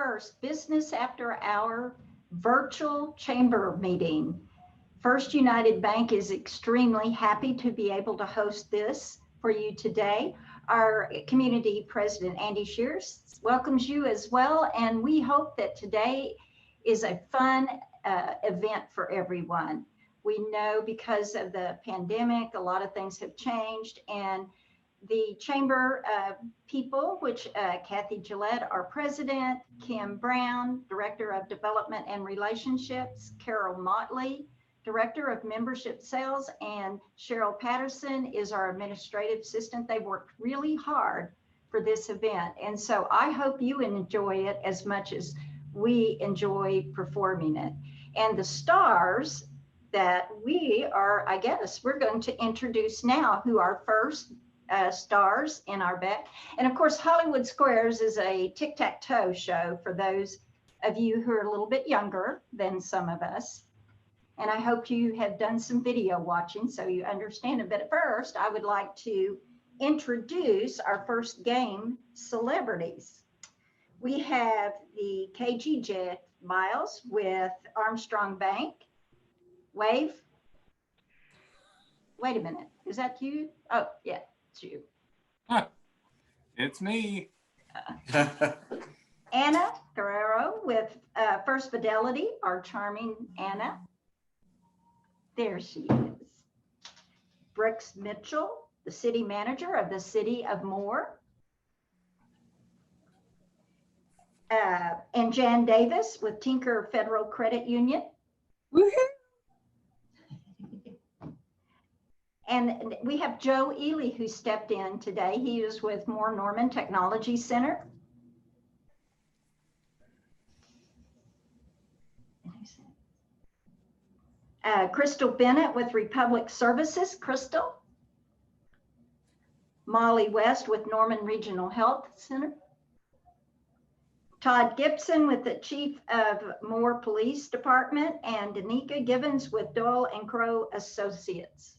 first Business After Hour virtual chamber meeting. First United Bank is extremely happy to be able to host this for you today. Our community president, Andy Shears, welcomes you as well. And we hope that today is a fun event for everyone. We know because of the pandemic, a lot of things have changed, and the chamber people, which Kathy Gillette, our president, Kim Brown, Director of Development and Relationships, Carol Motley, Director of Membership Sales, and Cheryl Patterson is our administrative assistant. They worked really hard for this event. And so I hope you enjoy it as much as we enjoy performing it. And the stars that we are, I guess, we're going to introduce now, who are first stars in our bet. And of course, Hollywood Squares is a tic-tac-toe show for those of you who are a little bit younger than some of us. And I hope you have done some video watching so you understand it. But first, I would like to introduce our first game celebrities. We have the KGJ Miles with Armstrong Bank. Wave. Wait a minute. Is that you? Oh, yeah. It's you. Huh. It's me. Anna Guerrero with First Fidelity, our charming Anna. There she is. Brooks Mitchell, the city manager of the city of Moore. And Jan Davis with Tinker Federal Credit Union. Woohoo! And we have Joe Ely, who stepped in today. He is with Moore Norman Technology Center. Crystal Bennett with Republic Services. Crystal. Molly West with Norman Regional Health Center. Todd Gibson with the Chief of Moore Police Department, and Danica Gibbons with Doyle and Crow Associates.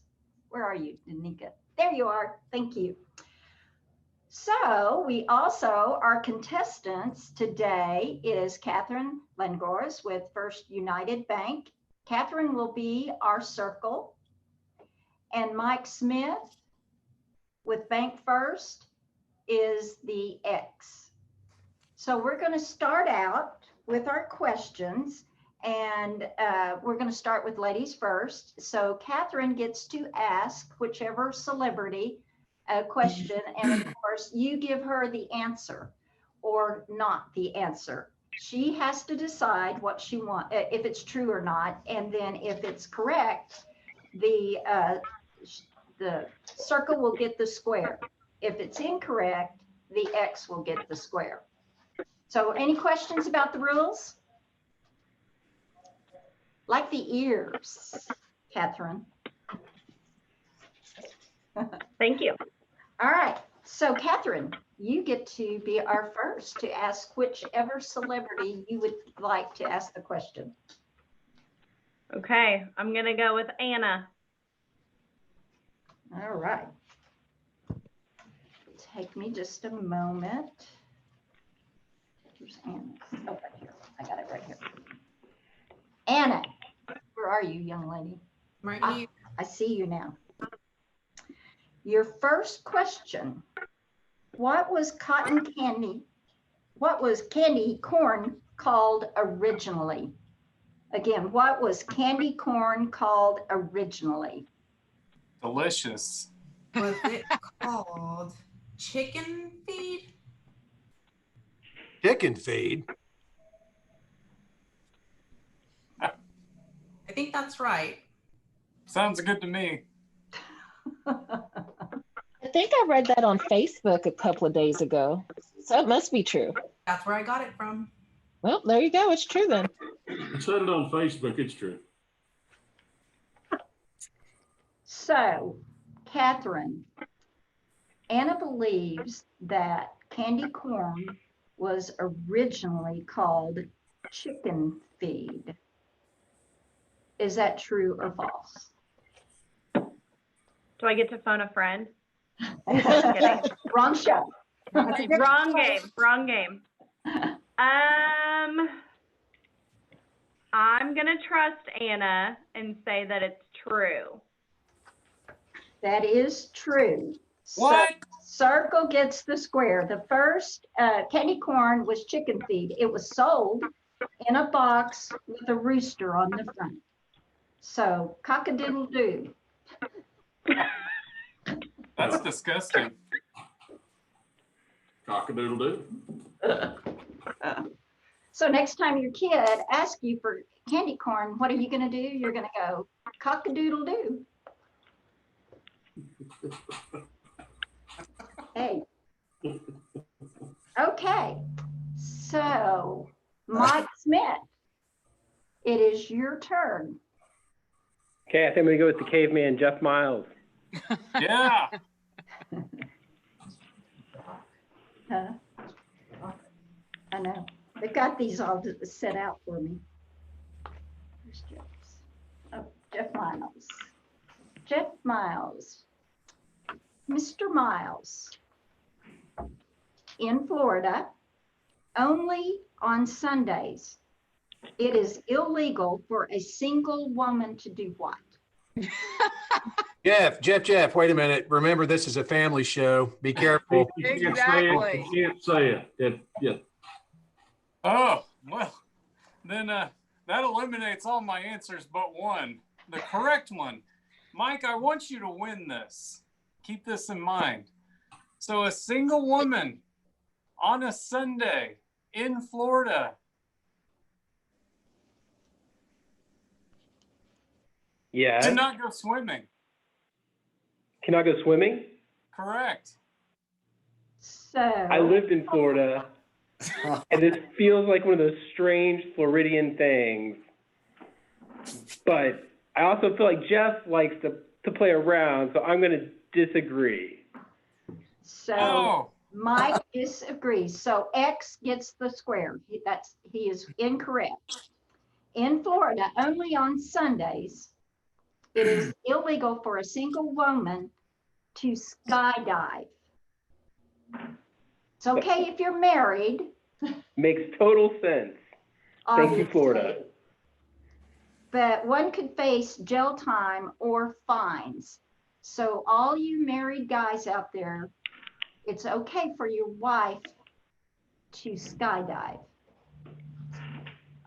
Where are you, Danica? There you are. Thank you. So we also, our contestants today is Catherine Lengores with First United Bank. Catherine will be our circle. And Mike Smith with Bank First is the X. So we're going to start out with our questions. And we're going to start with ladies first. So Catherine gets to ask whichever celebrity a question. And of course, you give her the answer or not the answer. She has to decide what she wants, if it's true or not. And then if it's correct, the circle will get the square. If it's incorrect, the X will get the square. So any questions about the rules? Like the ears, Catherine. Thank you. All right. So, Catherine, you get to be our first to ask whichever celebrity you would like to ask the question. Okay. I'm going to go with Anna. All right. Take me just a moment. Here's Anna. Oh, right here. I got it right here. Anna, where are you, young lady? Right here. I see you now. Your first question, what was cotton candy, what was candy corn called originally? Again, what was candy corn called originally? Delicious. Was it called chicken feed? Chicken feed? I think that's right. Sounds good to me. I think I read that on Facebook a couple of days ago, so it must be true. That's where I got it from. Well, there you go. It's true then. I said it on Facebook. It's true. So, Catherine, Anna believes that candy corn was originally called chicken feed. Is that true or false? Do I get to phone a friend? Wrong show. Wrong game. Wrong game. I'm gonna trust Anna and say that it's true. That is true. What? So, circle gets the square. The first candy corn was chicken feed. It was sold in a box with a rooster on the front. So cock-a-doodle-doo. That's disgusting. Cock-a-doodle-doo. So next time your kid asks you for candy corn, what are you going to do? You're going to go cock-a-doodle-doo. Hey. Okay. So, Mike Smith, it is your turn. Okay, I think I'm gonna go with the caveman, Jeff Miles. Yeah. I know. They've got these all set out for me. Where's Jeff's? Oh, Jeff Miles. Jeff Miles. Mr. Miles. In Florida, only on Sundays, it is illegal for a single woman to do what? Jeff, wait a minute. Remember, this is a family show. Be careful. You can't say it. Exactly. You can't say it. Yeah. Oh, well, then that eliminates all my answers but one, the correct one. Mike, I want you to win this. Keep this in mind. So a single woman on a Sunday in Florida. Yeah. Cannot go swimming. Cannot go swimming? Correct. So I lived in Florida, and this feels like one of those strange Floridian things. But I also feel like Jeff likes to play around, so I'm going to disagree. So Oh, Mike disagrees. So X gets the square. He is incorrect. In Florida, only on Sundays, it is illegal for a single woman to skydive. It's okay if you're married. Makes total sense. Thank you, Florida. Obviously. But one could face jail time or fines. So all you married guys out there, it's okay for your wife to skydive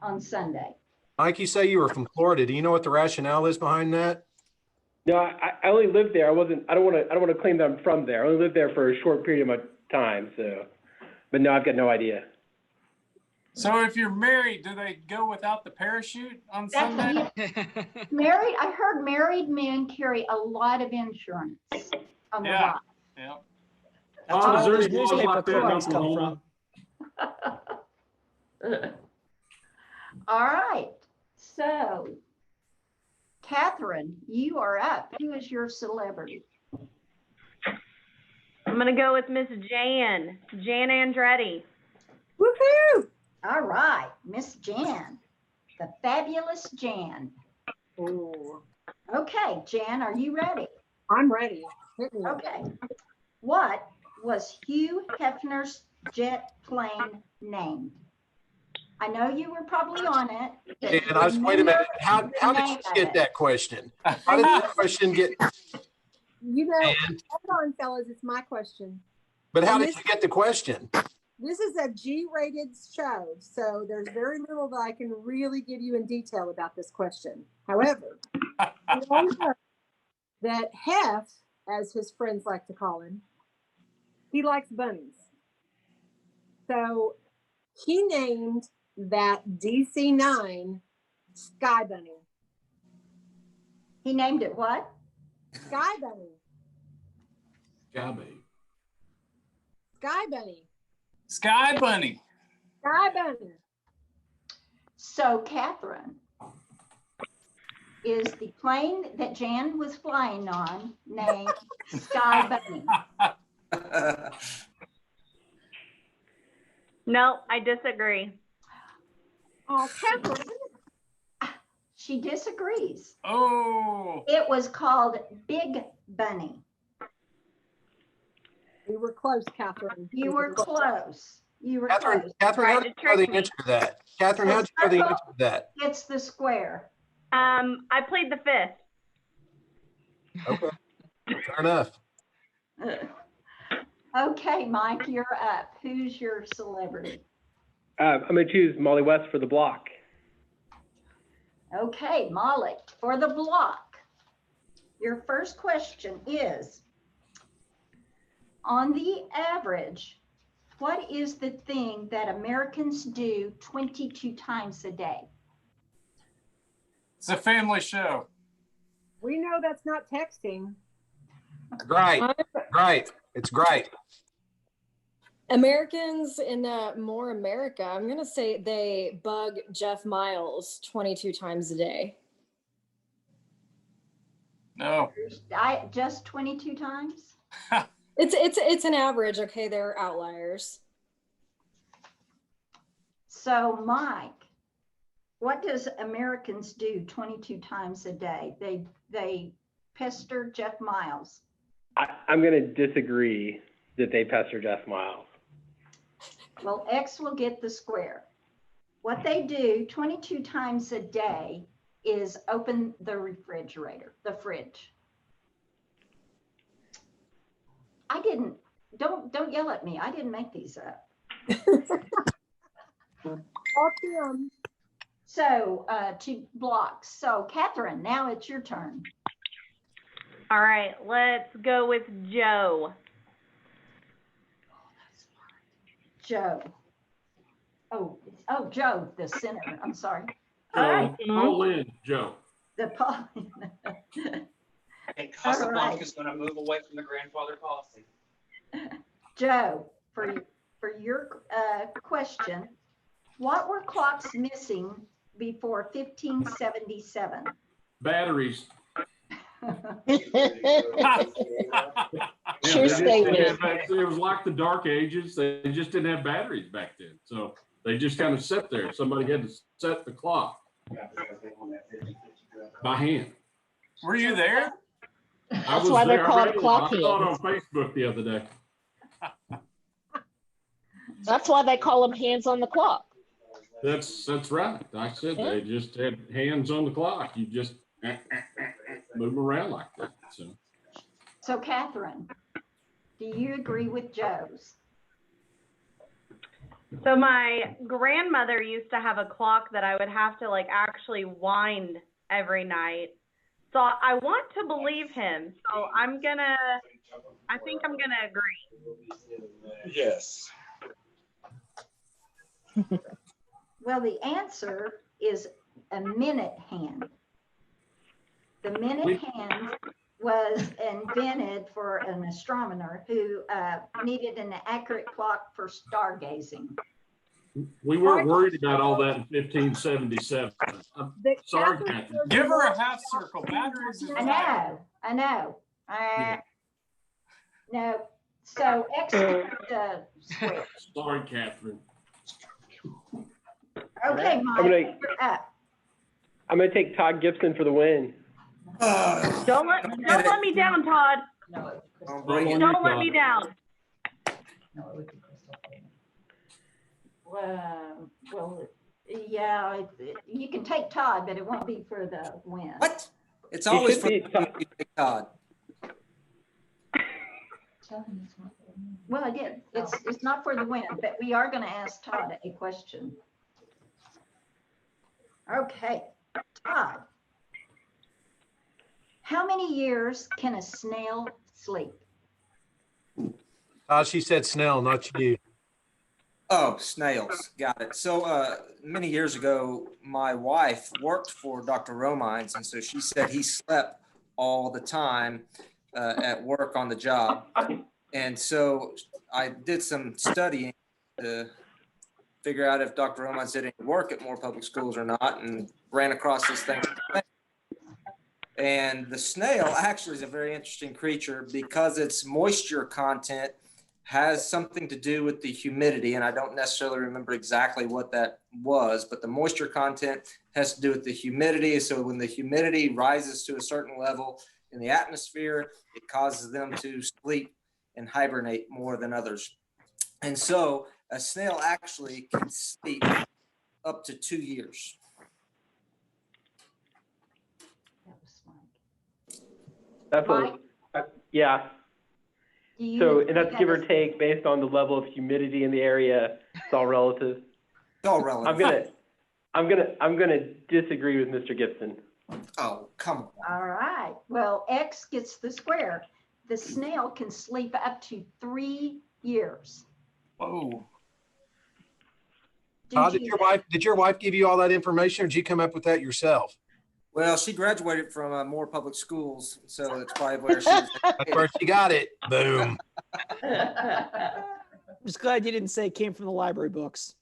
on Sunday. Mike, you say you were from Florida. Do you know what the rationale is behind that? No, I only lived there. I don't want to claim that I'm from there. I only lived there for a short period of my time. So, but no, I've got no idea. so if you're married, do they go without the parachute on Sunday? Married, I heard married men carry a lot of insurance on the Yeah. wife. Yeah. That's where is there those any law newspaper like that in clippings come Oklahoma? All right. So, Catherine, you are up. Who is your celebrity? I'm gonna go with Miss Jan Andretti. Woohoo! All right, Miss Jan, the fabulous Jan. Ooh, Okay, Jan, are you ready? I'm ready. Hit me. Okay. What was Hugh Hefner's jet plane named? I know you were probably on it. but And wait a minute. How the did name you of get it. that question? How did that question get? You know, And, hold on, fellas. It's my question. but how did you get the question? This is a G-rated show, so there's very little that I can really give you in detail about this question. However, we all know that Hef, as his friends like to call him, he likes bunnies. So he named that DC-9 Sky Bunny. He named it what? Sky Bunny. Gabby. Sky Bunny. Sky Bunny. Sky Bunny. So, Catherine, is the plane that Jan was flying on named Sky Bunny? No, I disagree. Oh, Catherine. She disagrees. Oh, It was called Big Bunny. We were close, Catherine. You were close. You were Catherine, close. Catherine, how Right, did it you know the tricked me. answer to that? Catherine, how did you know the answer to that? It's the square. I played the fifth. Okay, fair enough. Okay, Mike, you're up. Who's your celebrity? I'm gonna choose Molly West for the block. Okay, Molly, for the block. Your first question is, on the average, what is the thing that Americans do 22 times a day? It's a family show. We know that's not texting. Great, great. It's great. Americans in More America, I'm going to say they bug Jeff Miles 22 times a day. No. Just 22 times? It's an average. Okay, there are outliers. So, Mike, what does Americans do 22 times a day? They pester Jeff Miles. I'm gonna disagree that they pester Jeff Miles. Well, X will get the square. What they do 22 times a day is open the refrigerator, the fridge. Don't yell at me. I didn't make these up. So, two blocks. So, Catherine, now it's your turn. All right, let's go with Joe. Joe. Oh, Joe, the center. I'm sorry. Pauline, Joe. The Paul. And All Casablanca right. is going to move away from the grandfather policy. Joe, for your question, what were clocks missing before 1577? Batteries. True statement. It was like the dark ages. They just didn't have batteries back then. So they just kind of sat there. Somebody had to set the clock by hand. Were you there? That's why they call it clock I saw it hands. on Facebook the other day. That's why they call them hands on the clock. That's right. I said they just had hands on the clock. You just move around like that. So, Catherine, do you agree with Joe's? So my grandmother used to have a clock that I would have to actually wind every night. So I want to believe him. So I think I'm gonna agree. Yes. Well, the answer is a minute hand. The minute hand was invented for an astronomer who needed an accurate clock for stargazing. We weren't worried about all that in 1577. I'm sorry, Catherine. Give her a half circle. Batteries is I know. Yeah. No. So X square. Sorry, Catherine. Okay, Mike, you're up. I'm gonna take Todd Gibson for the win. Don't let me down, Todd. Don't let me down. Well, yeah, you can take Todd, but it won't be for the win. What? It's always for Todd. Well, it did. It's not for the win, but we are going to ask Todd a question. Okay, Todd. How many years can a snail sleep? She said Snail, not you. Oh, snails. Got it. So many years ago, my wife worked for Dr. Romines, and so she said he slept all the time at work on the job. And so I did some studying to figure out if Dr. Romines did any work at more public schools or not, and ran across this thing. And the snail actually is a very interesting creature because its moisture content has something to do with the humidity. And I don't necessarily remember exactly what that was, but the moisture content has to do with the humidity. So when the humidity rises to a certain level in the atmosphere, it causes them to sleep and hibernate more than others. And so A snail actually can sleep up to 2 years. That was smart. That's Mike? yeah. Do you So, think and that's that give or is- take based on the level of humidity in the area. It's all relative. It's all relative. I'm gonna disagree with Mr. Gibson. Oh, come on. All right. Well, X gets the square. The snail can sleep up to 3 years. Whoa. Todd, did your wife give you all that information, or did you come up with that yourself? Well, she graduated from Moore Public Schools, so that's probably where she was. That's where she got it. Boom. I'm just glad you didn't say it came from the library books.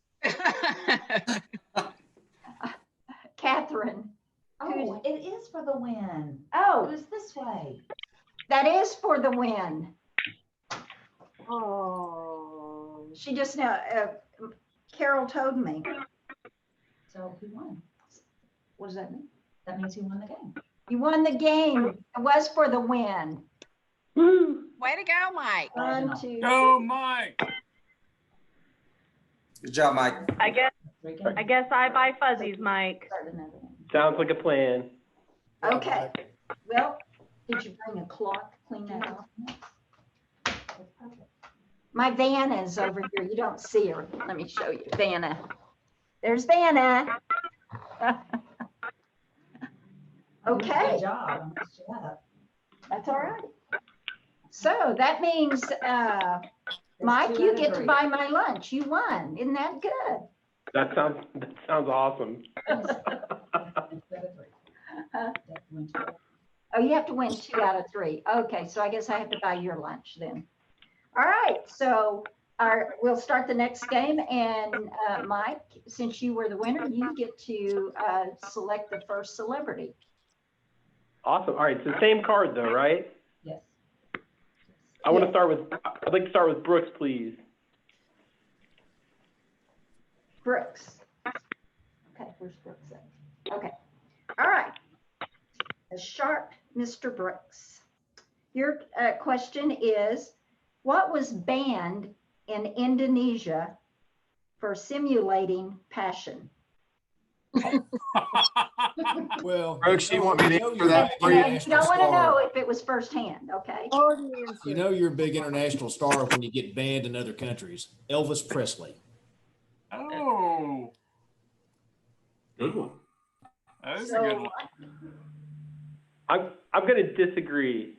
Catherine. Oh, it is for the win. Oh, It was this way. that is for the win. Oh. She just now, Carol told me. So he won. What does that mean? That means he won the game. You won the game. It was for the win. Woo! Way to go, Mike. 1, 2, Go, Mike. Good job, Mike. I guess I buy fuzzies, Mike. Sounds like a plan. Okay. Well, did you bring a cloth? Clean that off. My Vanna is over here. You don't see her. Let me show you. Vanna. There's Vanna. Okay. Good job. That's all right. So that means, Mike, you get to buy my lunch. You won. Isn't that good? That sounds awesome. Oh, you have to win 2 out of 3. Okay, so I guess I have to buy your lunch then. All right, so we'll start the next game. And Mike, since you were the winner, you get to select the first celebrity. Awesome. All right, so same card though, right? Yes. I'd like to start with Brooks, please. Brooks. Okay, where's Brooks at? Okay. All right. The sharp Mr. Brooks. Your question is, what was banned in Indonesia for simulating passion? Well, Brooks, you want me to answer that for You you? don't want to know if it was firsthand, okay? You know you're a big international star when you get banned in other countries. Elvis Presley. Oh, Good one. that is a good one. I'm going to disagree.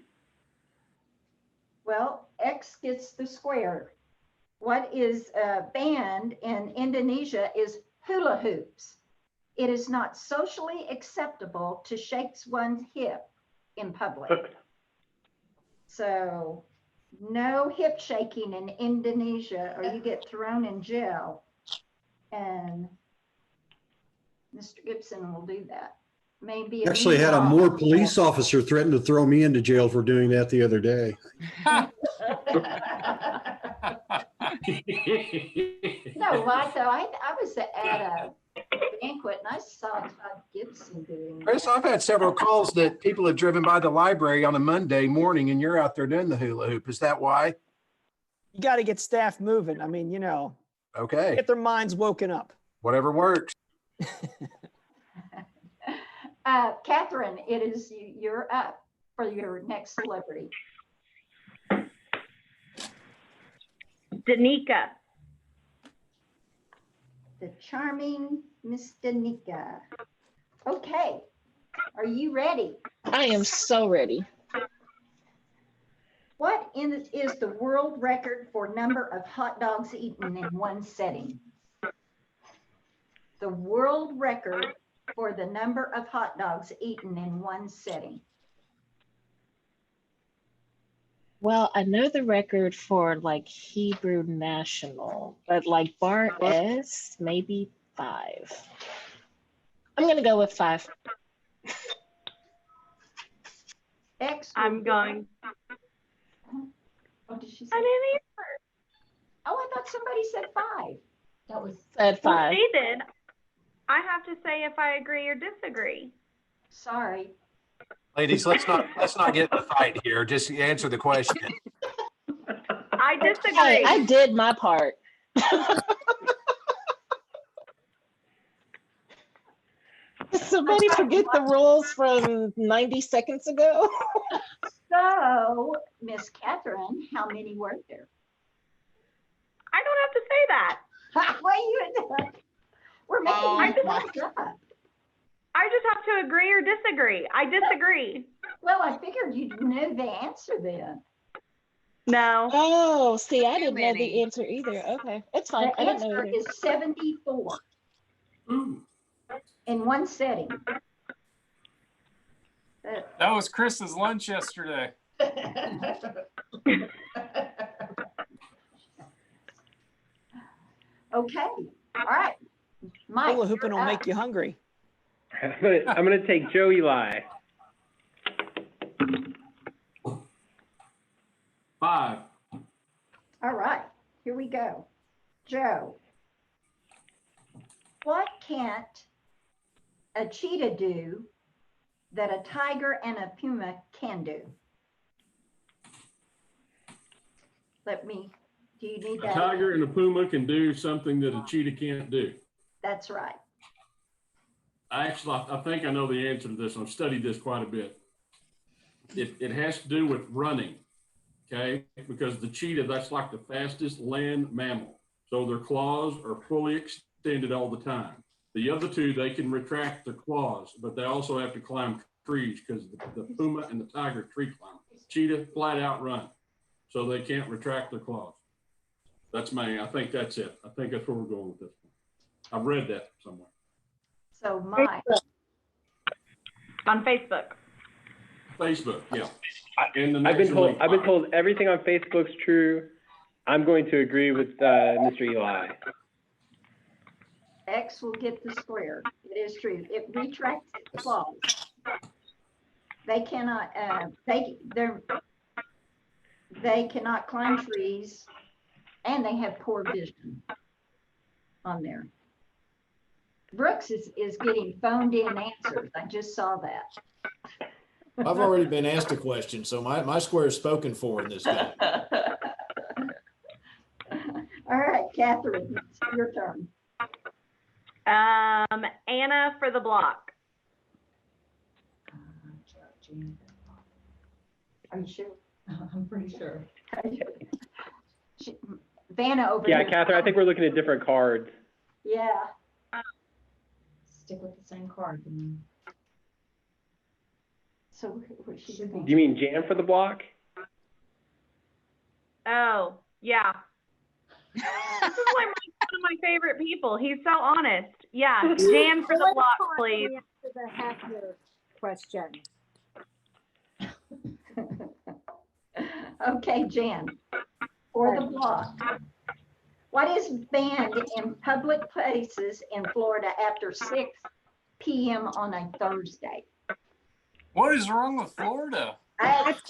Well, X gets the square. What is banned in Indonesia is hula hoops. It is not socially acceptable to shake one's hip in public. So no hip shaking in Indonesia or you get thrown in jail. And Mr. Gibson will do that. Maybe Actually had a Moore police officer threaten to throw me into jail for doing that the other day. No, right though. I was at a banquet and I saw Todd Gibson doing Chris, I've had several calls that people have driven by the library on a Monday morning and you're out there doing the hula hoop. Is that why? You got to get staff moving. I mean, Okay. get their minds woken up. Whatever works. Catherine, it is you're up for your next celebrity. Danica. The charming Miss Danica. Okay, are you ready? I am so ready. What is the world record for number of hot dogs eaten in one setting? The world record for the number of hot dogs eaten in one setting. Well, I know the record for like Hebrew National, but like Bar S, maybe 5. I'm gonna go with 5. X. I'm going. What did she say? I didn't answer. Oh, I thought somebody said 5. That was Said 5. Well, she did. I have to say if I agree or disagree. Sorry. Ladies, let's not get in a fight here. Just answer the question. I disagree. Hey, I did my part. Did somebody forget the rules from 90 seconds ago? So, Miss Catherine, how many were there? I don't have to say that. What you doing? We're making you up. I just have to agree or disagree. I disagree. Well, I figured you'd know the answer then. No. Oh, see, I didn't know many. the answer either. Okay, it's fine. The I didn't know answer either. is 74 in one setting. That was Chris's lunch yesterday. Okay. All right. Mike. Hula hooping you're will up. make you hungry. I'm gonna take Joe Eli. 5. All right. Here we go. Joe. What can't a cheetah do that a tiger and a puma can do? Do you need A that? tiger and a puma can do something that a cheetah can't do. That's right. I think I know the answer to this. I've studied this quite a bit. It has to do with running, okay? Because the cheetah, that's like the fastest land mammal. So their claws are fully extended all the time. The other two, they can retract their claws, but they also have to climb trees because the puma and the tiger tree climb. Cheetah flat out run, so they can't retract their claws. I think that's it. I think that's where we're going with this one. I've read that somewhere. So Mike. On Facebook. Facebook, yeah. I've been told everything on Facebook's true. I'm going to agree with Mr. Eli. X will get the square. It is true. It retracts its claws. They cannot. They cannot climb trees, and they have poor vision on there. Brooks is getting phoned in answers. I just saw that. I've already been asked a question, so my square is spoken for in this game. All right, Catherine, it's your turn. Anna for the block. Are you sure? I'm pretty sure. Vanna over Yeah, here. Catherine, I think we're looking at different cards. Yeah. Stick with the same card. So what she doing? Do you mean Jan for the block? Oh, yeah. This is like one of my favorite people. He's so honest. Yeah, Jan for the block, please. Answer the half-year question. Okay, Jan, for the block. What is banned in public places in Florida after 6 p.m. on a Thursday? What is wrong with Florida? Mike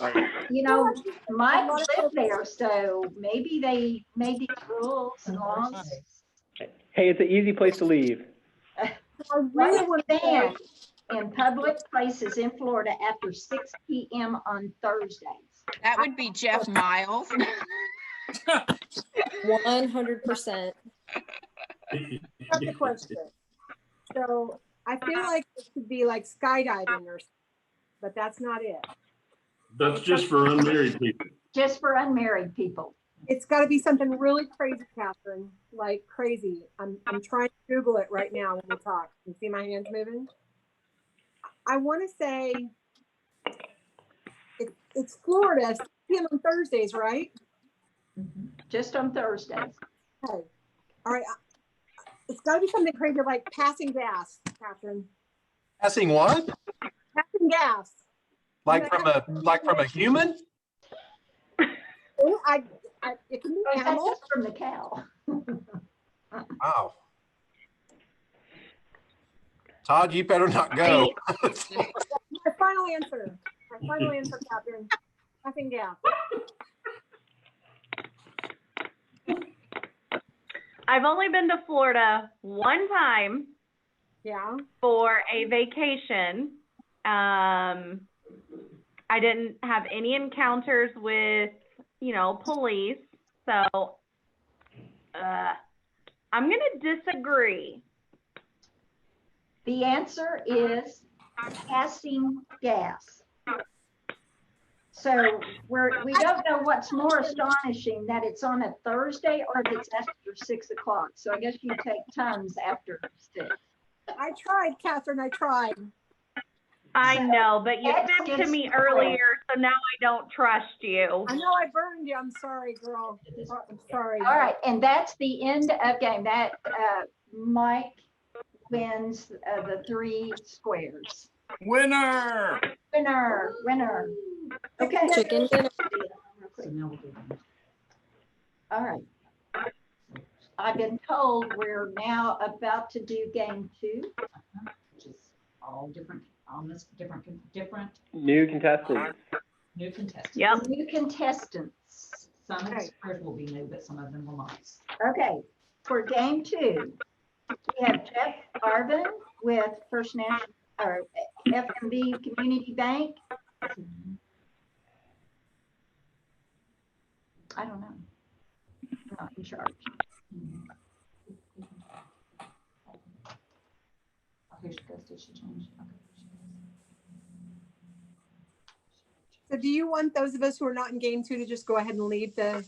lived there, so maybe they made these rules and laws. Hey, it's an easy place to leave. What is banned in public places in Florida after 6 p.m. on Thursdays? That would be Jeff Miles. 100%. That's the question. So I feel like it could be like skydiving or something, but that's not it. That's just for unmarried people. Just for unmarried people. It's got to be something really crazy, Catherine. Like crazy. I'm trying to Google it right now when we talk. You see my hands moving? I want to say it's Florida. 6 p.m. on Thursdays, right? Just on Thursdays. Okay. All right. It's got to be something crazy like passing gas, Catherine. Passing what? Passing gas. Like from a human? Oh, it can be That's animal. just from the cow. Wow. Todd, you better not go. My final answer. My final answer, Catherine. Passing gas. I've only been to Florida one time. Yeah. For a vacation. I didn't have any encounters with, police. So I'm going to disagree. The answer is passing gas. So we don't know what's more astonishing, that it's on a Thursday or if it's after 6 o'clock. So I guess you take tons after 6. I tried, Catherine. I tried. I know, but you X fibbed to gets me the point. earlier, so now I don't trust you. I know I burned you. I'm sorry, girl. I'm sorry. All right, and that's the end of game. That Mike wins the 3 squares. Winner! Winner. Okay. Chicken dinner. So now we'll do them. All right. I've been told we're now about to do game 2. Which is all different, almost different New contestants. new contestants. Yep. New contestants. Some of the Okay. squares will be new, but some of them will not. Okay, for game 2, we have Jeff Arvin with First National or FMB Community Bank. I don't know. I'm not in charge. Oh, here she goes. Did she change? Okay. So do you want those of us who are not in game 2 to just go ahead and leave the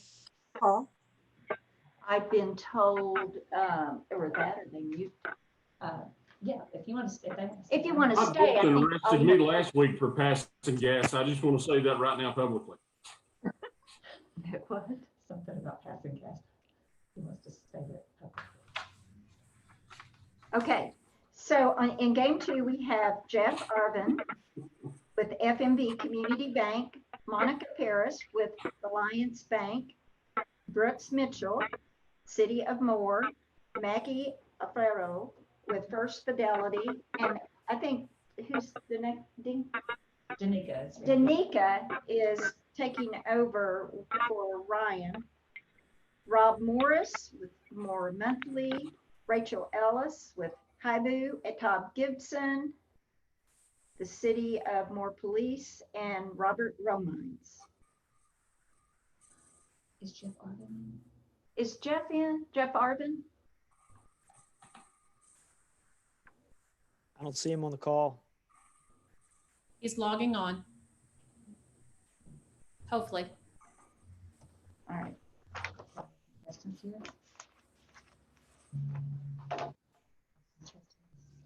call? I've been told, or that, or they mute. Yeah, if you want to, If you want to I stay, I booked and think. arrested me last week for passing gas. I just want to say that right now publicly. What? Something about passing gas. He wants to say that. Okay, so in game 2, we have Jeff Arvin with FMB Community Bank, Monica Paris with Alliance Bank, Brooks Mitchell, City of Moore, Maggie Alfaro with First Fidelity, and I think who's the next? Danica is taking over for Ryan. Rob Morris with More Monthly, Rachel Ellis with Haibu, Todd Gibson, the City of More Police, and Robert Romines. Is Jeff Arvin? Is Jeff in? Jeff Arvin? I don't see him on the call. He's logging on. Hopefully. All right.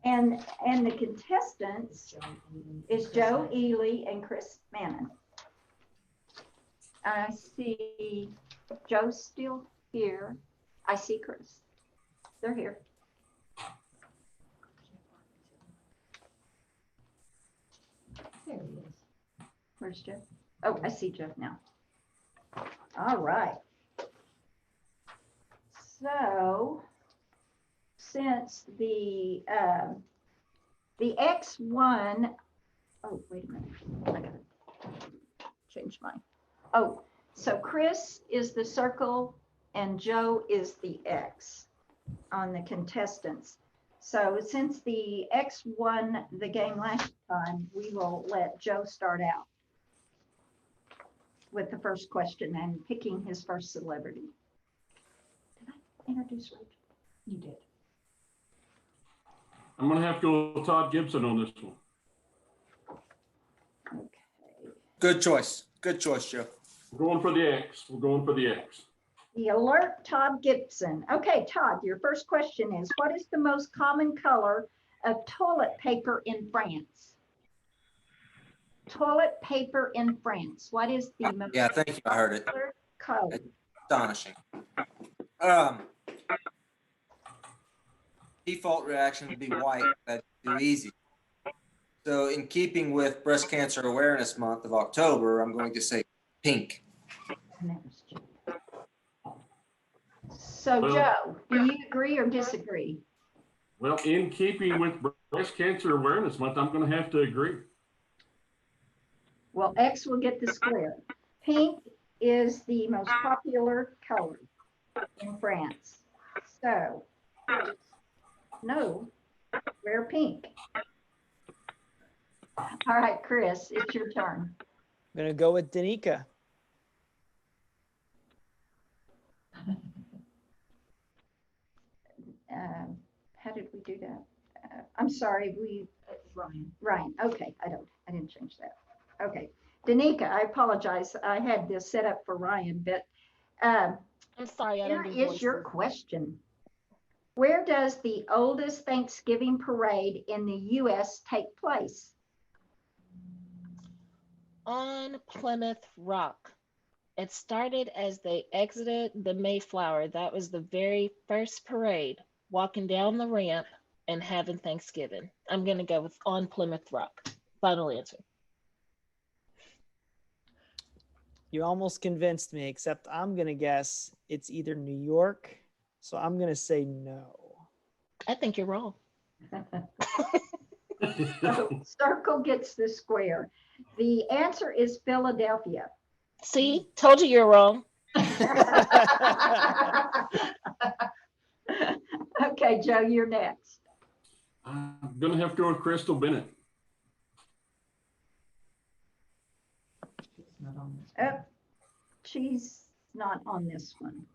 And the contestants is Joe Ely and Chris Mannon. I see Joe's still here. I see Chris. They're here. There he is. Where's Jeff? Oh, I see Jeff now. All right. So, since the X1, oh, wait a minute. I gotta change mine. Oh, so Chris is the circle and Joe is the X on the contestants. So since the X won the game last time, we will let Joe start out with the first question and picking his first celebrity. Did I introduce Rachel? You did. I'm going to have to go with Todd Gibson on this one. Okay. Good choice. Good choice, Joe. We're going for the X. We're going for the X. The alert Todd Gibson. Okay, Todd, your first question is, what is the most common color of toilet paper in France? Toilet paper in France. What is the most Yeah, thank you. I heard it. popular color? Astonishing. Default reaction would be white. That's too easy. So in keeping with Breast Cancer Awareness Month of October, I'm going to say pink. So Well- Joe, do you agree or disagree? Well, in keeping with Breast Cancer Awareness Month, I'm going to have to agree. Well, X will get the square. Pink is the most popular color in France. So, no, wear pink. All right, Chris, it's your turn. I'm gonna go with Danica. How did we do that? I'm sorry, Ryan. Okay, I didn't change that. Okay, Danica, I apologize. I had this set up for Ryan, but I'm sorry, I here don't do is your voices. question. Where does the oldest Thanksgiving parade in the U.S. take place? On Plymouth Rock. It started as they exited the Mayflower. That was the very first parade, walking down the ramp and having Thanksgiving. I'm going to go with on Plymouth Rock. Final answer. You almost convinced me, except I'm going to guess it's either New York. So I'm going to say no. I think you're wrong. So circle gets the square. The answer is Philadelphia. See, told you you're wrong. Okay, Joe, you're next. I'm going to have to go with Crystal Bennett. She's not on this one.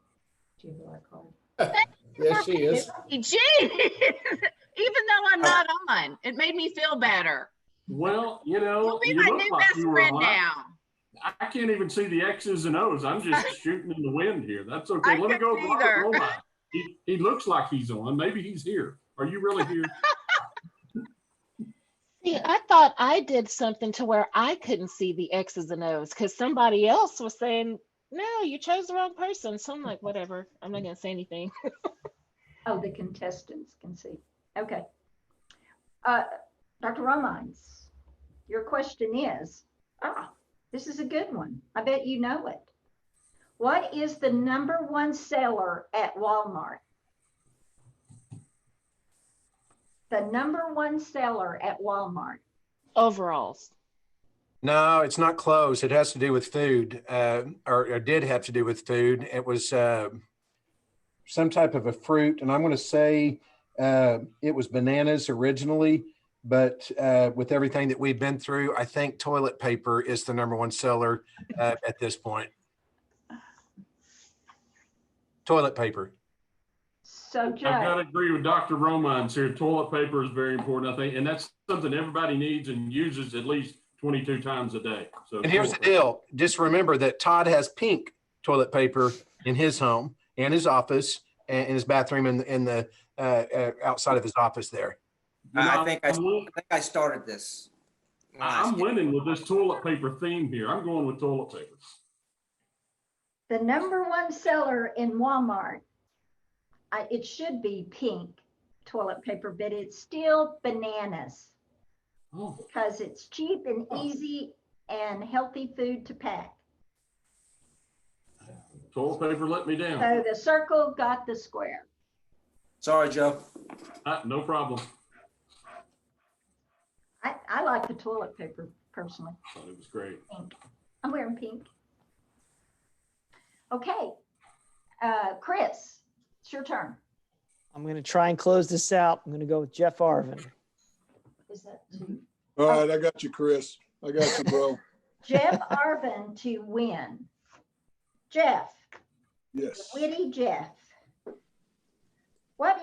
Yes, she is. Gee, even though I'm not on, it made me feel better. Well, you You'll be you my look new like best you were friend on. now. I can't even see the X's and O's. I'm just shooting in the wind here. That's okay. I Let me go with couldn't Robert either. Romine. He looks like he's on. Maybe he's here. Are you really here? See, I thought I did something to where I couldn't see the X's and O's because somebody else was saying, no, you chose the wrong person. So I'm like, whatever. I'm not going to say anything. Oh, the contestants can see. Okay. Dr. Romines, your question is, this is a good one. I bet you know it. What is the #1 seller at Walmart? The #1 seller at Walmart. Overalls. No, it's not clothes. It has to do with food, or did have to do with food. It was some type of a fruit, and I'm going to say it was bananas originally, but with everything that we've been through, I think toilet paper is the #1 seller at this point. Toilet paper. So, Joe. I've got to agree with Dr. Romines here. Toilet paper is very important, I think, and that's something everybody needs and uses at least 22 times a day. So, And here's the deal. Just remember that Todd has pink toilet paper in his home and his office and in his bathroom and in the outside of his office there. I think I started this. I'm winning with this toilet paper theme here. I'm going with toilet paper. The #1 seller in Walmart, it should be pink toilet paper, but it's still bananas because it's cheap and easy and healthy food to pack. Toilet paper let me down. So the circle got the square. Sorry, Joe. No problem. I like the toilet paper personally. I thought it was great. Pink. I'm wearing pink. Okay, Chris, it's your turn. I'm going to try and close this out. I'm going to go with Jeff Arvin. Is that two? All right, I got you, Chris. I got you, bro. Jeff Arvin to win. Jeff. Yes. Witty Jeff. What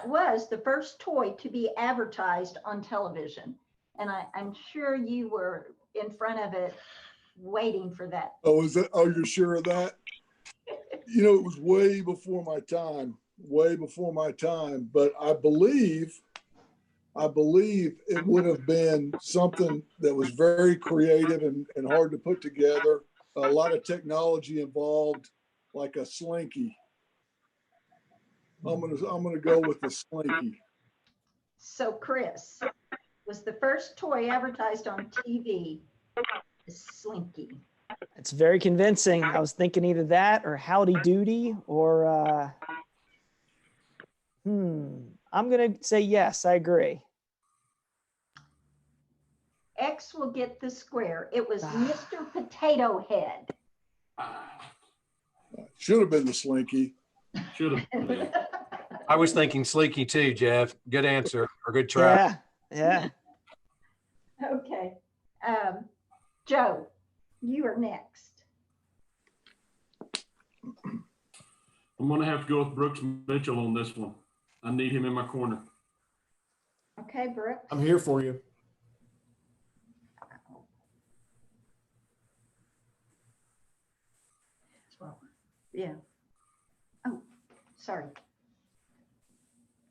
was the first toy to be advertised on television? And I'm sure you were in front of it waiting for that. Oh, is that? Oh, you're sure of that? You know, it was way before my time. But I believe it would have been something that was very creative and hard to put together. A lot of technology involved, like a slinky. I'm gonna go with the slinky. So Chris, was the first toy advertised on TV a slinky? It's very convincing. I was thinking either that or Howdy Doody or, I'm going to say yes, I agree. X will get the square. It was Mr. Potato Head. Should have been the slinky. Should have been. I was thinking Sleeky too, Jeff. Good answer or good try. Yeah. Okay. Joe, you are next. I'm going to have to go with Brooks Mitchell on this one. I need him in my corner. Okay, Brooks. I'm here for you. Yeah. Oh, sorry.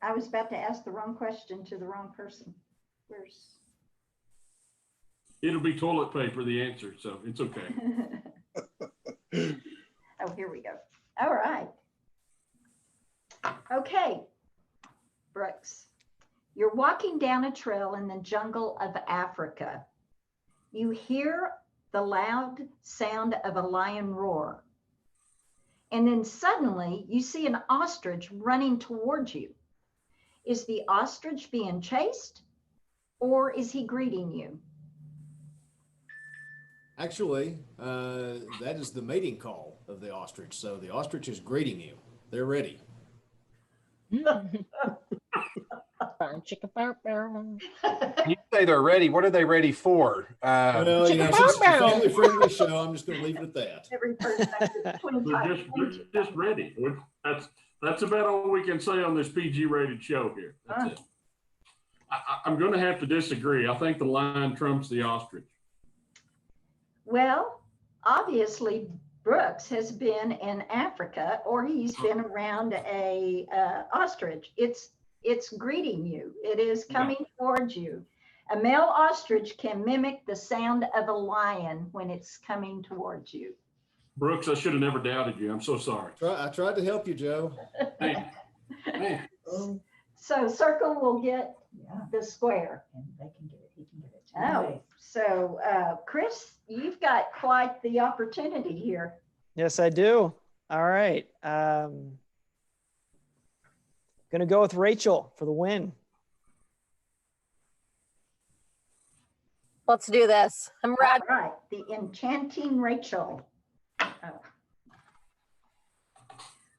I was about to ask the wrong question to the wrong person. Where's? It'll be toilet paper, the answer, so it's okay. Oh, here we go. All right. Okay, Brooks. You're walking down a trail in the jungle of Africa. You hear the loud sound of a lion roar. And then suddenly you see an ostrich running towards you. Is the ostrich being chased or is he greeting you? Actually, that is the mating call of the ostrich. So the ostrich is greeting you. They're ready. When you say they're ready, what are they ready for? Well, since it's a family-friendly show, I'm just going to leave it at that. Every person They're just ready. That's about all we can say on this PG-rated show here. That's it. I'm going to have to disagree. I think the lion trumps the ostrich. Well, obviously Brooks has been in Africa or he's been around a ostrich. It's greeting you. It is coming towards you. A male ostrich can mimic the sound of a lion when it's coming towards you. Brooks, I should have never doubted you. I'm so sorry. I tried to help you, Joe. Man. So Circle will get the square. And they can get it. He can get it. Oh, so Chris, you've got quite the opportunity here. Yes, I do. All right. Gonna go with Rachel for the win. Let's do this. I'm ready. All right, the enchanting Rachel. Oh.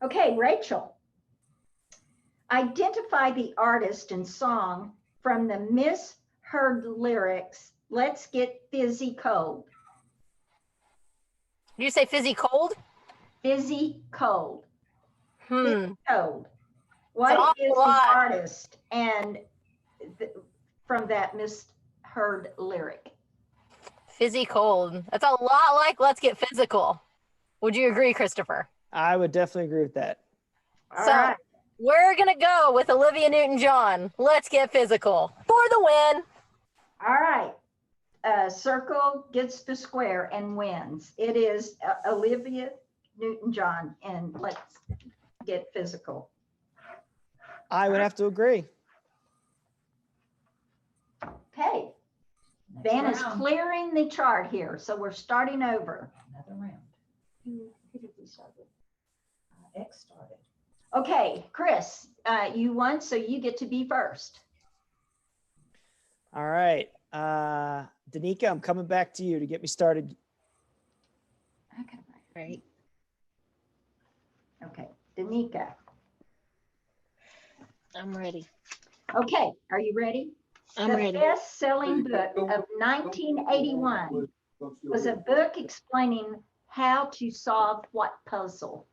Okay, Rachel. Identify the artist and song from the misheard lyrics, Let's Get Fizzy Cold. Did you say fizzy cold? Fizzy Cold. Fizzy Cold. What It's is an the awful lot. artist and from that misheard lyric? Fizzy cold. That's a lot like Let's Get Physical. Would you agree, Christopher? I would definitely agree with that. So we're going to go with Olivia Newton-John. Let's Get Physical for the win. All right. Circle gets the square and wins. It is Olivia Newton-John and Let's Get Physical. I would have to agree. Okay. Van is clearing the chart here, so we're starting over. Another round. Who did we start with? X started. Okay, Chris, you won, so you get to be first. All right. Danica, I'm coming back to you to get me started. Right. Okay, Danica. I'm ready. Okay, are you ready? I'm ready. The best-selling book of 1981 was a book explaining how to solve what puzzle?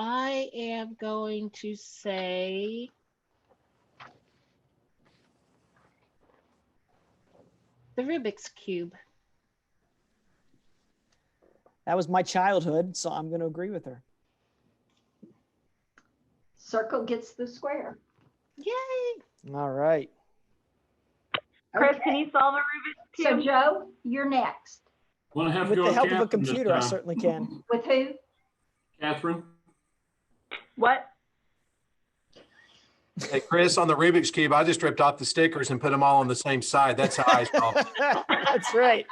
I am going to say the Rubik's Cube. That was my childhood, so I'm going to agree with her. Circle gets the square. Yay! All right. Chris, Okay. can you solve a Rubik's Cube? So Joe, you're next. Want to have to With go the help of a Catherine this computer, I time. certainly can. With who? Catherine? What? Hey, Chris, on the Rubik's Cube, I just ripped off the stickers and put them all on the same side. That's how I solved it. That's right.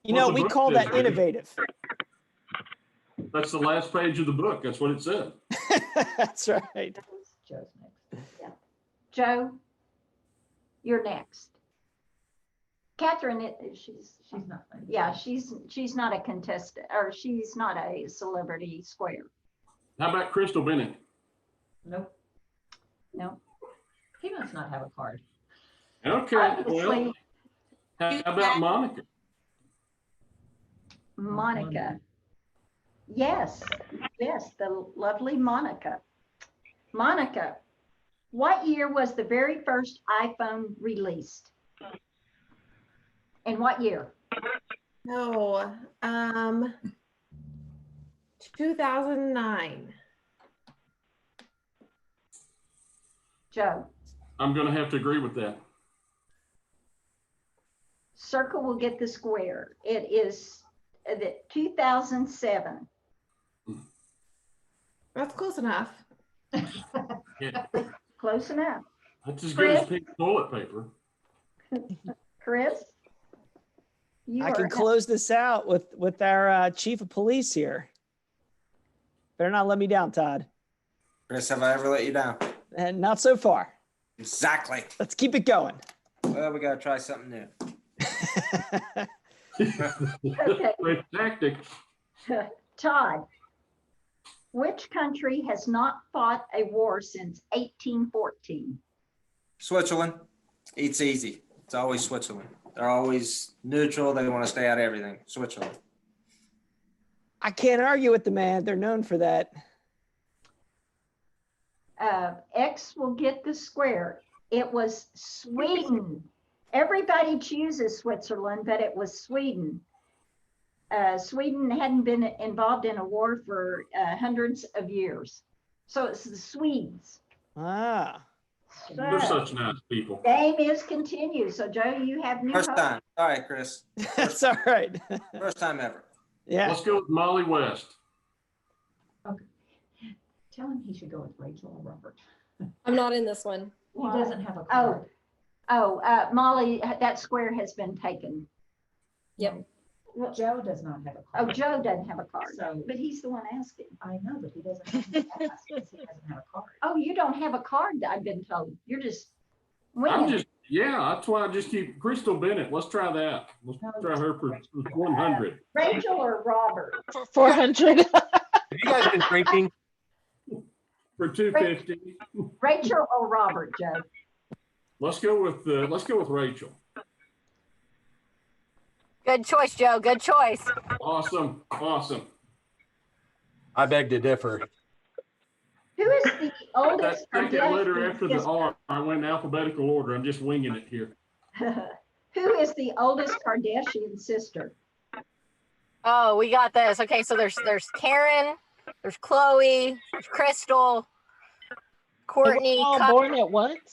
You know, Well, the we book call says that Rubik's. innovative. That's the last page of the book. That's what it said. That's right. Joe's next. Yeah. Joe, you're next. Catherine, she's not. Yeah, she's not a contestant, or she's not a celebrity square. How about Crystal Bennett? Nope. No. He must not have a card. Okay, well, Obviously, how about Monica? Monica. Yes, yes, the lovely Monica. Monica, what year was the very first iPhone released? And what year? No, 2009. Joe. I'm going to have to agree with that. Circle will get the square. It is 2007. That's close enough. Yeah. Close enough. That's as good as pink toilet paper. Chris? I can close this out with our chief of police here. Better not let me down, Todd. Chris, have I ever let you down? And not so far. Exactly. Let's keep it going. Well, we got to try something new. Okay. Great tactic. Todd, which country has not fought a war since 1814? Switzerland. It's easy. It's always Switzerland. They're always neutral. They want to stay out of everything. Switzerland. I can't argue with the man. They're known for that. X will get the square. It was Sweden. Everybody chooses Switzerland, but it was Sweden. Sweden hadn't been involved in a war for hundreds of years. So it's the Swedes. Ah. So, They're such nice people. game is continued. So Joe, you have new First hope. time. All right, Chris. That's all right. First time ever. Yeah. Let's go with Molly West. Okay. Tell him he should go with Rachel or Robert. I'm not in this one. He doesn't have a card. Molly, that square has been taken. Yep. Well, Joe does not have a Oh, card. Joe doesn't have a card, So- but he's the one asking. I know, but he doesn't have to ask because he doesn't have a card. Oh, you don't have a card, I've been told. You're just winging I'm it. just, yeah, that's why I just keep Crystal Bennett. Let's try that. Let's try her for 100. Rachel or Robert? 400. Have you guys been drinking? For 250. Rachel or Robert, Joe? Let's go with Rachel. Good choice, Joe. Good choice. Awesome. Awesome. I beg to differ. Who is the oldest That second letter Kardashian after the sister? R, I went in alphabetical order. I'm just winging it here. Who is the oldest Kardashian sister? Oh, we got this. Okay, so there's Karen, there's Chloe, there's Crystal, Courtney. They were all Ky- born at once.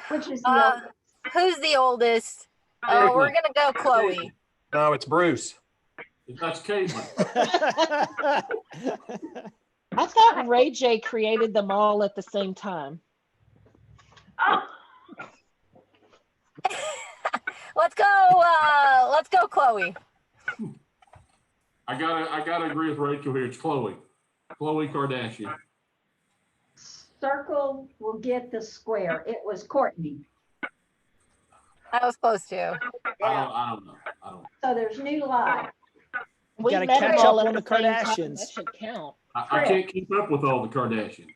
Which is the oldest? Who's the oldest? We're gonna go Chloe. No, it's Bruce. That's Caitlin. I thought Ray J created them all at the same time. Let's go, Chloe. I gotta agree with Rachel here. It's Chloe. Chloe Kardashian. Circle will get the square. It was Courtney. I was close to. I don't know. I don't know. So there's new live. We Gotta met catch them up all on at the same time. Kardashians. That should count. I can't keep up with all the Kardashians.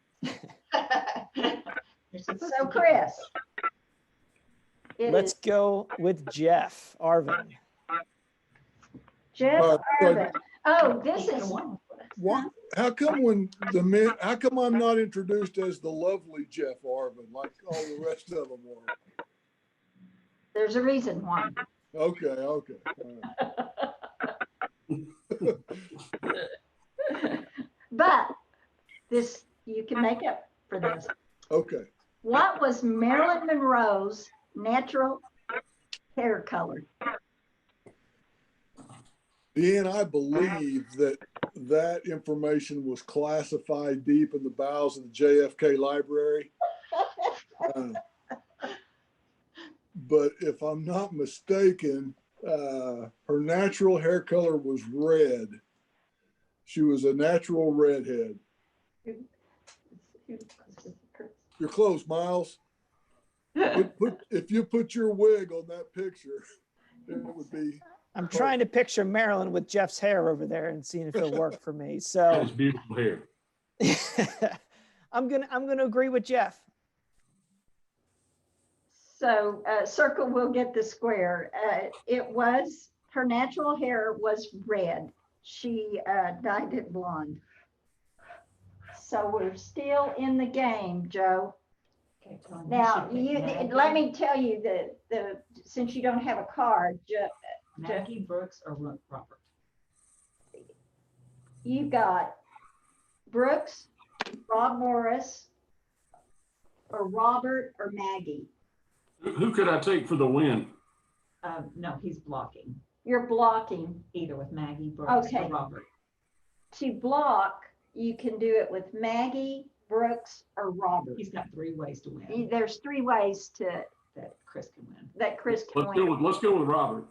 So Chris. Let's go with Jeff Arvin. Jeff Arvin. Oh, this is What? How come how come I'm not introduced as the lovely Jeff Arvin like all the rest of them were? there's a reason why. Okay, okay. All right. But this you can make up for this. Okay. What was Marilyn Monroe's natural hair color? Dean, I believe that information was classified deep in the bowels of the JFK library. But if I'm not mistaken, her natural hair color was red. She was a natural redhead. You're close, Miles. If you put your wig on that picture, it would be. I'm trying to picture Marilyn with Jeff's hair over there and seeing if it'll work for me. So That's beautiful hair. I'm gonna agree with Jeff. So Circle will get the square. It was, her natural hair was red. She dyed it blonde. So we're still in the game, Joe. Okay, Tony, Now, should pick you Maggie. let me tell you that since you don't have a card, Maggie, Brooks, or Robert. you got Brooks, Rob Morris, or Robert or Maggie. Who could I take for the win? No, he's blocking. You're blocking. Either with Maggie, Brooks, Okay. or Robert. To block, you can do it with Maggie, Brooks, or Robert. He's got 3 ways to win There's 3 ways that Chris can win. that Chris can Let's win. let's go with Robert.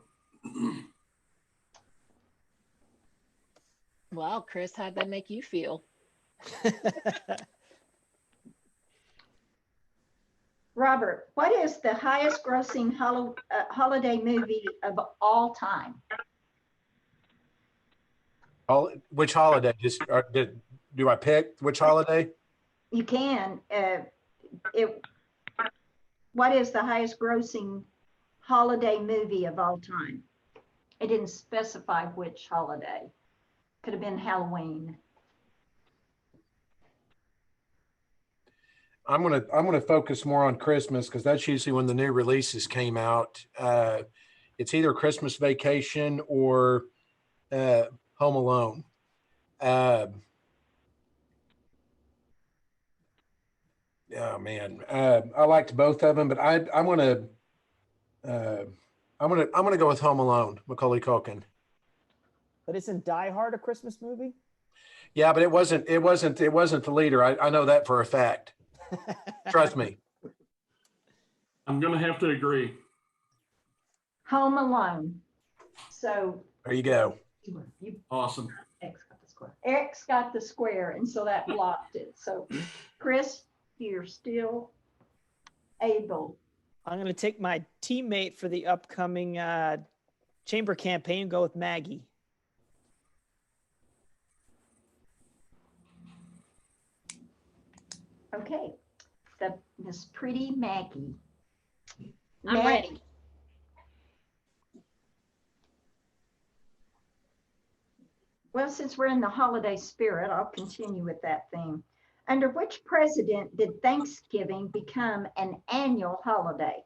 Wow, Chris, how'd that make you feel? Robert, what is the highest grossing holiday movie of all time? Which holiday? Do I pick which holiday? You can. What is the highest grossing holiday movie of all time? It didn't specify which holiday. Could have been Halloween. I'm gonna focus more on Christmas because that's usually when the new releases came out. It's either Christmas Vacation or Home Alone. Oh man, I liked both of them, but I'm gonna go with Home Alone, Macaulay Culkin. But isn't Die Hard a Christmas movie? Yeah, but it wasn't the leader. I know that for a fact. Trust me. I'm going to have to agree. Home Alone. So there you go. Awesome. X got the square. X got the square, and so that blocked it. So Chris, you're still able. I'm going to take my teammate for the upcoming chamber campaign and go with Maggie. Okay, the Miss Pretty Maggie. I'm ready. Well, since we're in the holiday spirit, I'll continue with that theme. Under which president did Thanksgiving become an annual holiday?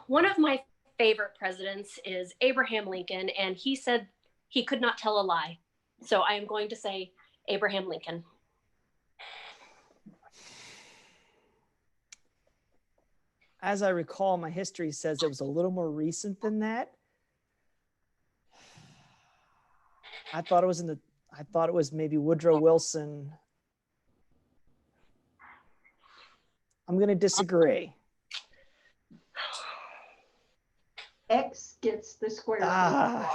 One of my favorite presidents is Abraham Lincoln, and he said he could not tell a lie. So I am going to say Abraham Lincoln. As I recall, my history says it was a little more recent than that. I thought it was maybe Woodrow Wilson. I'm going to disagree. X gets the square.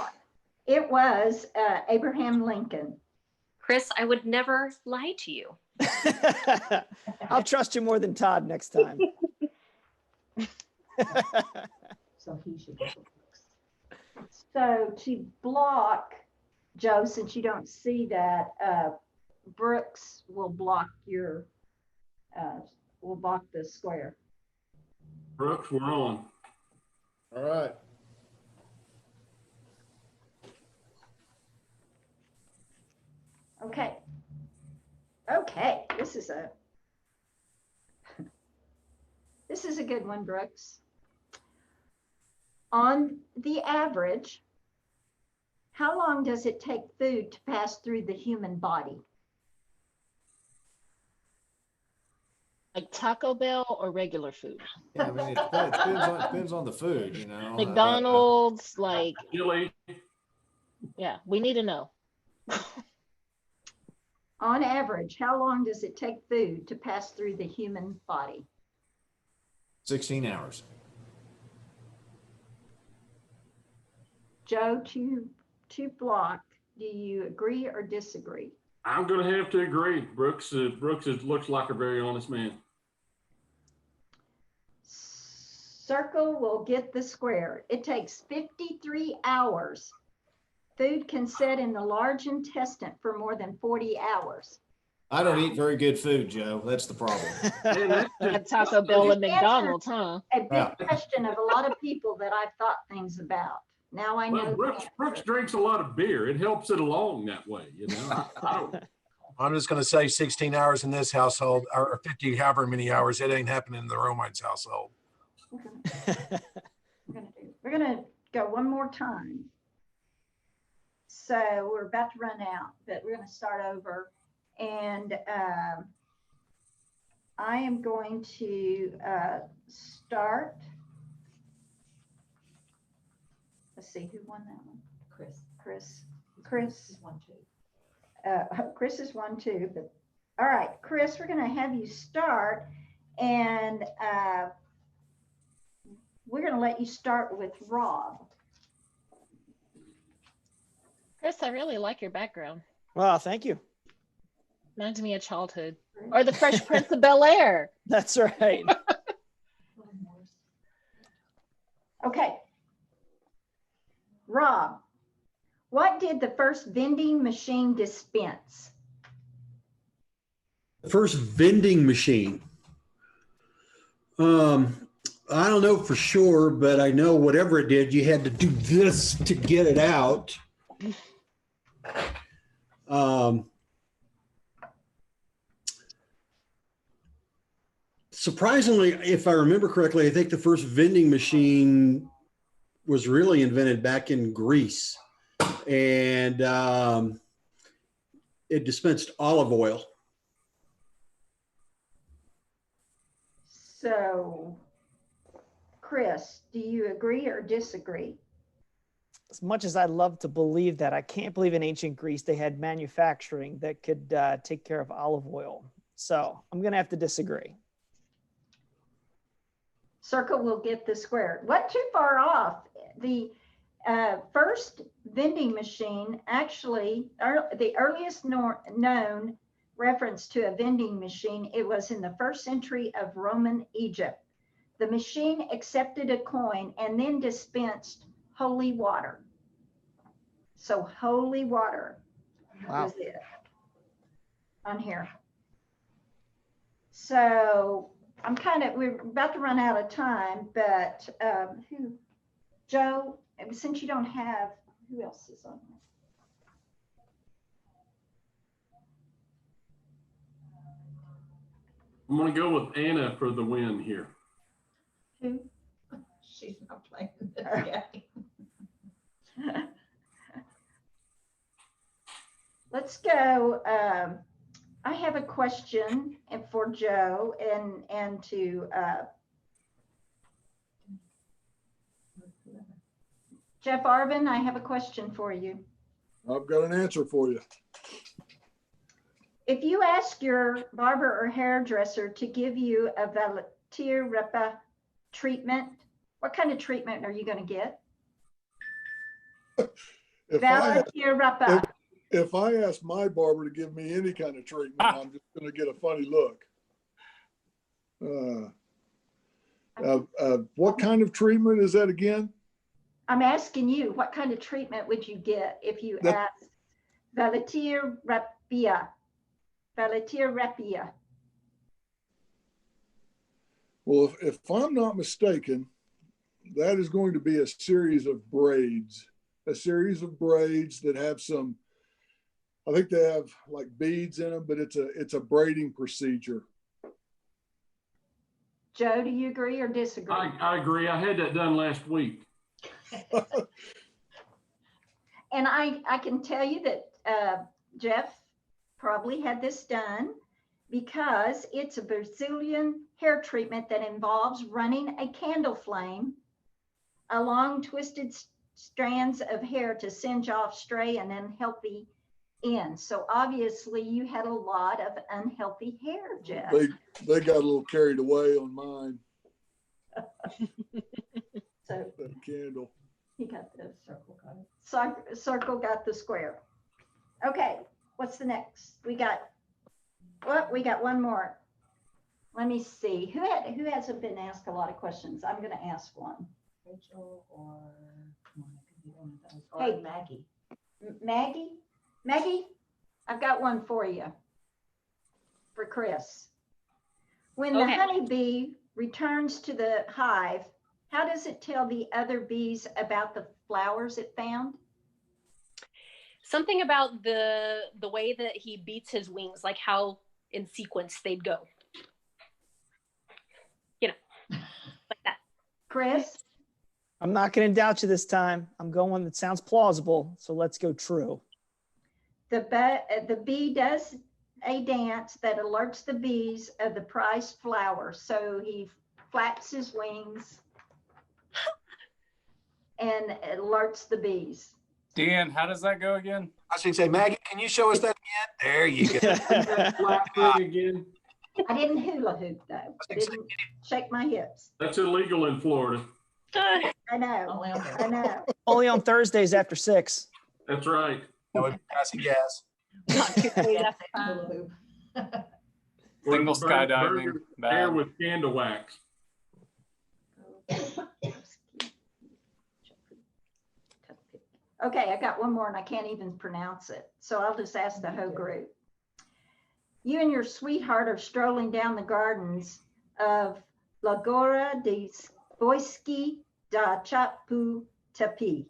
It was Abraham Lincoln. Chris, I would never lie to you. I'll trust you more than Todd next time. So he should go for Brooks. So to block, Joe, since you don't see that, Brooks will block the square. Brooks, we're on. All right. Okay. Okay, this is a good one, Brooks. On the average, how long does it take food to pass through the human body? Like Taco Bell or regular food? Yeah, I mean, it depends on the food, you know. McDonald's, like. Chili. Yeah, we need to know. On average, how long does it take food to pass through the human body? 16 hours. Joe, to block, do you agree or disagree? I'm going to have to agree. Brooks looks like a very honest man. Circle will get the square. It takes 53 hours. Food can sit in the large intestine for more than 40 hours. I don't eat very good food, Joe. That's the problem. Taco Bell and McDonald's, huh? A big question of a lot of people that I've thought things about. Now I Well, know. Brooks drinks a lot of beer. It helps it along that way, you know. I don't. I'm just going to say 16 hours in this household, or 50, however many hours. It ain't happening in the Romites household. We're gonna go one more time. So we're about to run out, but we're gonna start over. And I am going to start. Let's see, who won that one? Chris. Chris. Chris is 1-2. Chris is 1-2, but all right, Chris, we're gonna have you start, and we're gonna let you start with Rob. Chris, I really like your background. Well, thank you. Reminds me of childhood. Or the Fresh Prince of Bel-Air. That's right. Okay. Rob, what did the first vending machine dispense? The first vending machine. I don't know for sure, but I know whatever it did, you had to do this to get it out. Surprisingly, if I remember correctly, I think the first vending machine was really invented back in Greece, and it dispensed olive oil. So, Chris, do you agree or disagree? As much as I'd love to believe that, I can't believe in ancient Greece they had manufacturing that could take care of olive oil. So I'm going to have to disagree. Circle will get the square. What too far off? The first vending machine, actually, the earliest known reference to a vending machine, it was in the 1st century of Roman Egypt. The machine accepted a coin and then dispensed holy water. So holy water was it on here. So we're about to run out of time, but Joe, since you don't have, who else is on here? I'm going to go with Anna for the win here. Who? She's not playing this game. Let's go. I have a question for Joe and to Jeff Arvin. I have a question for you. I've got an answer for you. If you ask your barber or hairdresser to give you a Valetier Repa treatment, what kind of treatment are you going to get? Valetier Repa. If I ask my barber to give me any kind of treatment, I'm just going to get a funny look. What kind of treatment is that again? I'm asking you, what kind of treatment would you get if you asked Valetier Repia? Valetier Repia. Well, if I'm not mistaken, that is going to be a series of braids that have some, I think they have like beads in them, but it's a braiding procedure. Joe, do you agree or disagree? I agree. I had that done last week. And I can tell you that Jeff probably had this done because it's a Brazilian hair treatment that involves running a candle flame along twisted strands of hair to singe off stray and unhealthy ends. So obviously you had a lot of unhealthy hair, Jeff. They got a little carried away on mine. So that candle. He got the circle got the square. Okay, what's the next? We got one more. Let me see. Who hasn't been asked a lot of questions? I'm going to ask one. Rachel or Hey, Maggie. Maggie, I've got one for you. For Chris. When the honeybee returns to the hive, How does it tell the other bees about the flowers it found? Something about the way that he beats his wings, like how in sequence they'd go. You know, like that. Chris? I'm not going to doubt you this time. I'm going that sounds plausible. So let's go true. The bee does a dance that alerts the bees of the prized flower. So he flaps his wings and alerts the bees. Dan, how does that go again? I was going to say, Maggie, can you show us that again? There you go. Again. I didn't hula hoop though. I didn't shake my hips. That's illegal in Florida. I know. I know. Only on Thursdays after 6. That's right. That would be passing gas. Single skydiving. Hair with candle wax. Okay, I got one more and I can't even pronounce it. So I'll just ask the whole group. You and your sweetheart are strolling down the gardens of Lagora de Boiski da Chapultepec.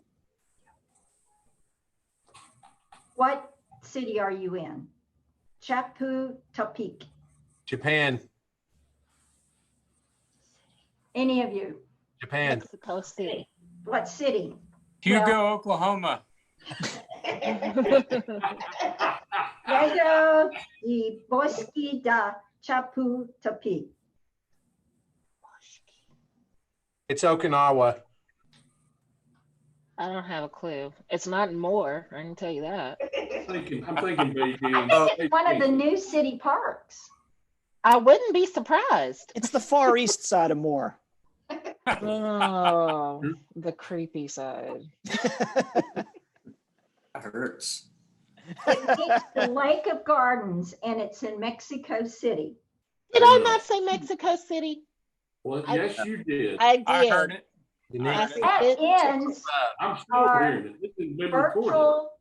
What city are you in? Chapultepec. Japan. Any of you? Japan. Mexico City. What city? Hugo, Oklahoma. Luego de Bosque da Chapultepec. It's Okinawa. I don't have a clue. It's not more, I can tell you that. I'm thinking Beijing. It's one of the new city parks. I wouldn't be surprised. It's the far east side of Moore. Oh, the creepy side. That hurts. It's the Lake of Gardens, and it's in Mexico City. Did I not say Mexico City? Well, yes, you did. I did. I heard it. That ends I'm still our hearing it. This has been recorded. virtual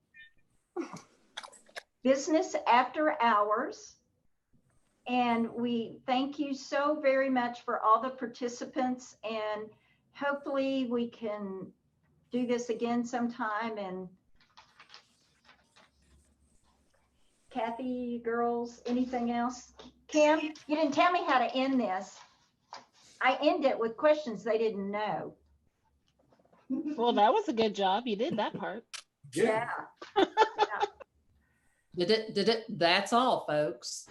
business after hours. And we thank you so very much for all the participants, and hopefully we can do this again sometime. And Kathy, girls, anything else? Kim, you didn't tell me how to end this. I end it with questions they didn't know. Well, that was a good job. You did that part. Yeah. Did it? That's all, folks.